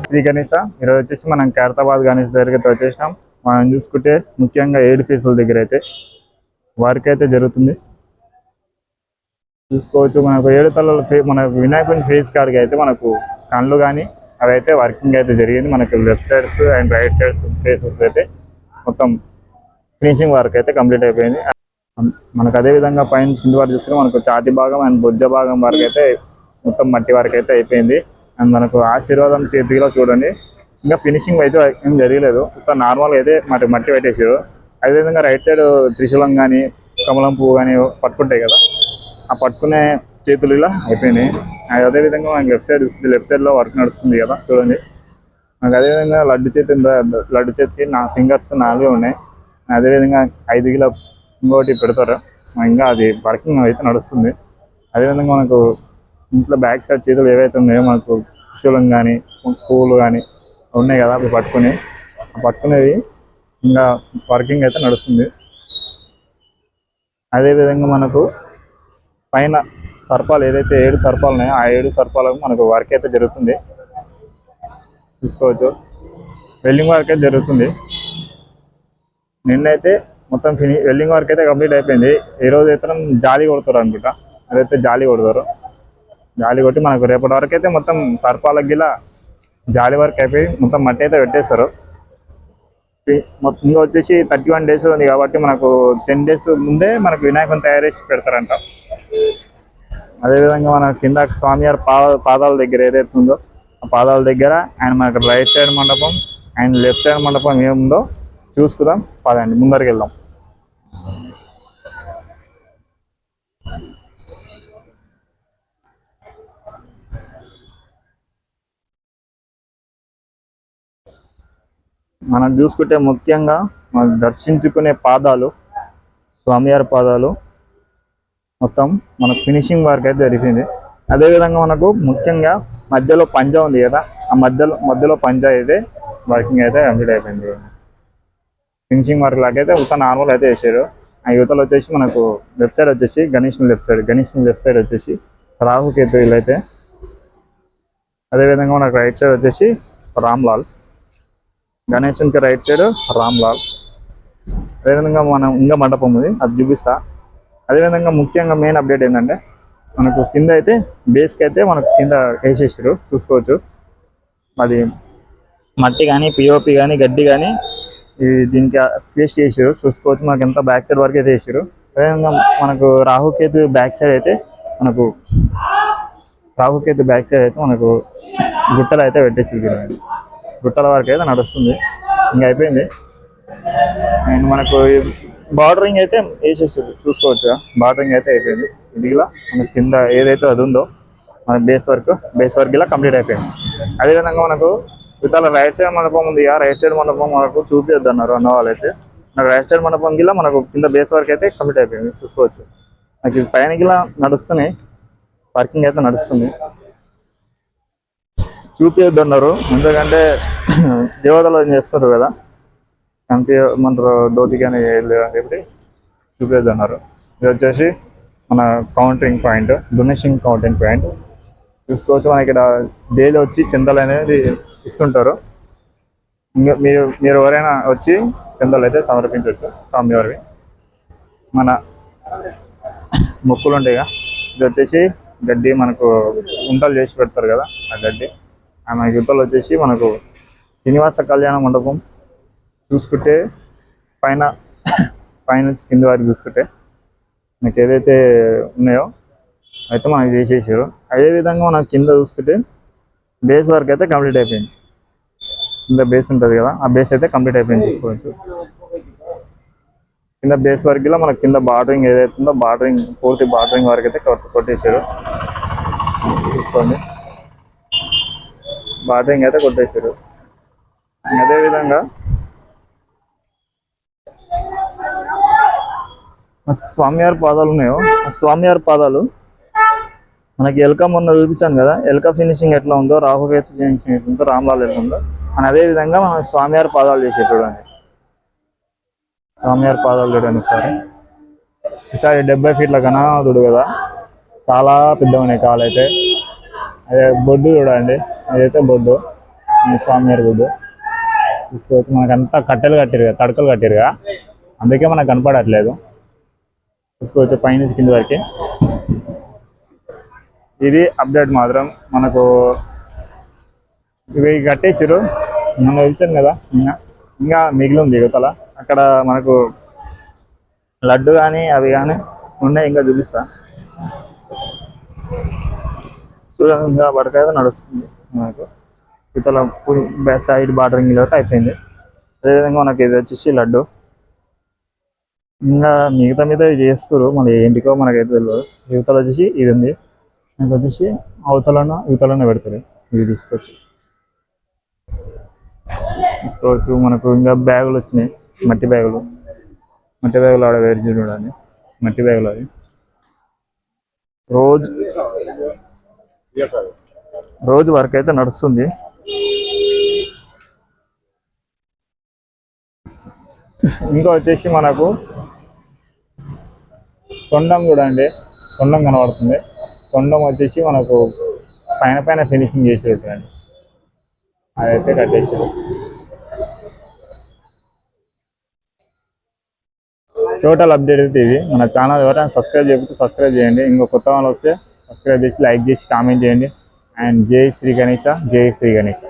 శ్రీ గణేష. ఈరోజు వచ్చేసి మనం ఖైరతాబాద్ గణేష్ దగ్గరికి అయితే వచ్చేసినాం. మనం చూసుకుంటే ముఖ్యంగా 7 ఫేసుల దగ్గర అయితే వర్క్ అయితే జరుగుతుంది. చూసుకోవచ్చు మనకు 7 తలల మన వినాయకుని ఫేస్ కాడికి అయితే మనకు కళ్ళు కానీ అవైతే వర్కింగ్ అయితే జరిగింది. మనకు left sides and right sides faces అయితే మొత్తం ఫినిషింగ్ వర్క్ అయితే కంప్లీట్ అయిపోయింది. మనకు అదేవిధంగా పైన కింది వరకు చూస్తే మనకు ఛాతి భాగం అండ్ బొజ్జ భాగం వరకు అయితే మొత్తం మట్టి వరకు అయితే అయిపోయింది. అండ్ మనకు ఆశీర్వాదం చేతిలో చూడండి, ఇంకా ఫినిషింగ్ అయితే ఏం జరగలేదు, మొత్తం నార్మల్గా అయితే మట్టి పెట్టేసారు. అదేవిధంగా రైట్ సైడ్ త్రిశూలం కానీ కమలం పువ్వు కానీ పట్టుకుంటాయి కదా, ఆ పట్టుకునే చేతులు ఇలా అయిపోయినాయి. అదేవిధంగా మనకి లెఫ్ట్ సైడ్ చూస్తుంది, లెఫ్ట్ సైడ్లో వర్క్ నడుస్తుంది కదా చూడండి. నాకు అదేవిధంగా లడ్డు చేతికి నా ఫింగర్స్ 4 ఉన్నాయి. అదేవిధంగా 5 కిలో ఇంకోటి పెడతారు, ఇంకా అది వర్కింగ్ అయితే నడుస్తుంది. అదేవిధంగా మనకు ఇంట్లో బ్యాక్ సైడ్ చేతులు ఏవైతే ఉన్నాయో మనకు త్రిశూలం కానీ పువ్వులు కానీ ఉన్నాయి కదా, అవి పట్టుకునేవి ఇంకా వర్కింగ్ అయితే నడుస్తుంది. అదేవిధంగా మనకు పైన సర్పాలు ఏదైతే 7 సర్పాలు ఉన్నాయో ఆ 7 సర్పాలకు మనకు వర్క్ అయితే జరుగుతుంది. చూసుకోవచ్చు, వెల్డింగ్ వర్క్ అయితే జరుగుతుంది. నిన్నైతే మొత్తం వెల్డింగ్ వర్క్ అయితే కంప్లీట్ అయిపోయింది. ఈరోజు అయితే జాలి కొడతారు అనుకుంటా, అదైతే జాలి కొడతారు. జాలి కొట్టి మనకు రేపటి వరకు అయితే మొత్తం సర్పాలకి ఇలా జాలి వర్క్ అయిపోయి మొత్తం మట్టి అయితే పెట్టేస్తారు. ఇంకా వచ్చేసి 31 డేస్ ఉంది కాబట్టి మనకు 10 డేస్ ముందే మనకు వినాయకుని తయారు చేసి పెడతారంట. అదేవిధంగా మన కింద స్వామివారి పాదాల దగ్గర ఏదైతే ఉందో ఆ పాదాల దగ్గర అండ్ మనకు రైట్ సైడ్ మండపం అండ్ లెఫ్ట్ సైడ్ మండపం ఏముందో చూసుకుందాం. పదండి ముందరికి వెళ్దాం. మనం చూసుకుంటే ముఖ్యంగా మనం దర్శించుకునే పాదాలు, స్వామివారి పాదాలు మొత్తం మనకు ఫినిషింగ్ వర్క్ అయితే జరిగింది. అదేవిధంగా మనకు ముఖ్యంగా మధ్యలో పంజా ఉంది కదా, ఆ మధ్యలో పంజా అయితే వర్కింగ్ అయితే కంప్లీట్ అయిపోయింది. ఫినిషింగ్ వర్క్ లాగైతే ఉత్త నార్మల్ అయితే వేసారు. ఆ యువతలు వచ్చేసి మనకు లెఫ్ట్ సైడ్ వచ్చేసి గణేష్ లెఫ్ట్ సైడ్ వచ్చేసి రాహుకేతు వీళ్ళైతే. అదేవిధంగా మనకు రైట్ సైడ్ వచ్చేసి రామ్లాల్, గణేషునికి రైట్ సైడ్ రామ్లాల్. అదేవిధంగా మనం ఇంకా మండపం ఉంది, అది చూపిస్తా. అదేవిధంగా ముఖ్యంగా మెయిన్ అప్డేట్ ఏంటంటే మనకు కింద అయితే బేస్కి అయితే మనకు కింద వేసేసారు. చూసుకోవచ్చు, అది మట్టి కానీ పిఓపి కానీ గడ్డి కానీ దీనికి పేస్ట్ చేసారు. చూసుకోవచ్చు మనకు ఎంత బ్యాక్ సైడ్ వరకు అయితే వేసారు. అదేవిధంగా మనకు రాహుకేతు బ్యాక్ సైడ్ అయితే మనకు గుట్టలు అయితే పెట్టేసారు. గుట్టల వరకు అయితే నడుస్తుంది, ఇంకా అయిపోయింది. అండ్ మనకు బార్డరింగ్ అయితే వేసేసారు. చూసుకోవచ్చు, బార్డరింగ్ అయితే అయిపోయింది. ఇది ఇలా మనకు కింద ఏదైతే అది ఉందో మన బేస్ వర్క్ ఇలా కంప్లీట్ అయిపోయింది. అదేవిధంగా మనకు ఇతర రైట్ సైడ్ మండపం ఉంది, ఆ రైట్ సైడ్ మండపం మనకు చూపించద్దు అన్నారు అన్న వాళ్ళైతే. నాకు రైట్ సైడ్ మండపం గిలా మనకు కింద బేస్ వర్క్ అయితే కంప్లీట్ అయిపోయింది. చూసుకోవచ్చు, నాకు ఇది పైన గిలా నడుస్తున్నాయి, వర్కింగ్ అయితే నడుస్తుంది. చూపించద్దు అన్నారు, ఎందుకంటే దేవతలు చేస్తారు కదా, కనిపించమంటారు ధోతి కానీ చెప్పి చూపించద్దు అన్నారు. ఇది వచ్చేసి మన counting point, donation counting point. చూసుకోవచ్చు, మన ఇక్కడ డైలీ వచ్చి చందాలు అనేది ఇస్తుంటారు. ఇంకా మీరు ఎవరైనా వచ్చి చందాలు అయితే సమర్పించవచ్చు స్వామివారివి. మన మొక్కులు ఉంటాయి కదా, ఇది వచ్చేసి గడ్డి మనకు గుంటలు చేసి పెడతారు కదా, ఆ గడ్డి. మన గుంటలు వచ్చేసి మనకు శ్రీనివాస కళ్యాణ మండపం. చూసుకుంటే పైన నుంచి కింది వారికి చూసుకుంటే మనకి ఏదైతే ఉన్నాయో అయితే మనకి చేసేసారు. అదేవిధంగా మనం కింద చూసుకుంటే బేస్ వర్క్ అయితే కంప్లీట్ అయిపోయింది. కింద బేస్ ఉంటుంది కదా, ఆ బేస్ అయితే కంప్లీట్ అయిపోయింది. చూసుకోవచ్చు, కింద బేస్ వర్క్ ఇలా మనకి కింద బార్డరింగ్ ఏదైతే ఉందో పూర్తి బార్డరింగ్ వరకు అయితే కొట్టేసారు. చూసుకోండి, బార్డరింగ్ అయితే కొట్టేసారు. అదేవిధంగా స్వామివారి పాదాలు ఉన్నాయో, ఆ స్వామివారి పాదాలు మనకి ఎల్కా మొన్న చూపించాను కదా, ఎల్కా ఫినిషింగ్ ఎట్లా ఉందో, రాహుకేతు ఫినిషింగ్ ఎట్లా ఉందో, రామ్లాల్ ఎట్లా ఉందో అని అదేవిధంగా మనం స్వామివారి పాదాలు చేసే చూడండి. స్వామివారి పాదాలు చూడండి ఒకసారి. ఈసారి 70 ఫీట్ల గణనాథుడు కదా, చాలా పెద్దగా ఉన్నాయి కాలు అయితే. అదే బొడ్డు చూడండి, అదైతే బొడ్డు స్వామివారి గుడి చూసుకోవచ్చు. మనకంతా కట్టెలు కట్టిరుగా, తడకలు కట్టిరుగా, అందుకే మనకు కనపడట్లేదు. చూసుకోవచ్చు పైనుంచి కింద వరకు. ఇది అప్డేట్ మాత్రం మనకు ఇవి కట్టేసారు. మనం వచ్చాను కదా, ఇంకా మిగిలి ఉంది యువతల. అక్కడ మనకు లడ్డు కానీ అవి కానీ ఉన్నాయి, ఇంకా చూపిస్తా. చూడండి ఇంకా బడకైతే నడుస్తుంది మనకు. యువతల సైడ్ బార్డరింగ్ కాబట్టి అయిపోయింది. అదేవిధంగా మనకి ఇది వచ్చేసి లడ్డు. ఇంకా మిగతా మీద చేస్తారు, మళ్ళీ ఏంటికో మనకైతే తెలియదు. యువతలు వచ్చేసి ఇది ఉంది, మనకు వచ్చేసి యువతలనే పెడతారు. ఇది తీసుకొచ్చి తీసుకోవచ్చు. మనకు ఇంకా బ్యాగులు వచ్చినాయి, మట్టి బ్యాగులు ఆడ వేరు చూడండి. మట్టి బ్యాగులు అవి రోజు వర్క్ అయితే నడుస్తుంది. ఇంకా వచ్చేసి మనకు తొండం చూడండి, తొండం కనబడుతుంది. తొండం వచ్చేసి మనకు పైన ఫినిషింగ్ చేసి పెట్టండి, అదైతే కట్టేసారు. టోటల్ అప్డేట్ అయితే ఇది. మన ఛానల్ ఎవరైనా సబ్స్క్రైబ్ చేయకపోతే సబ్స్క్రైబ్ చేయండి. ఇంకో కొత్త వాళ్ళు వస్తే సబ్స్క్రైబ్ చేసి, లైక్ చేసి, కామెంట్ చేయండి. అండ్ జై శ్రీ గణేశ, జై శ్రీ గణేశ.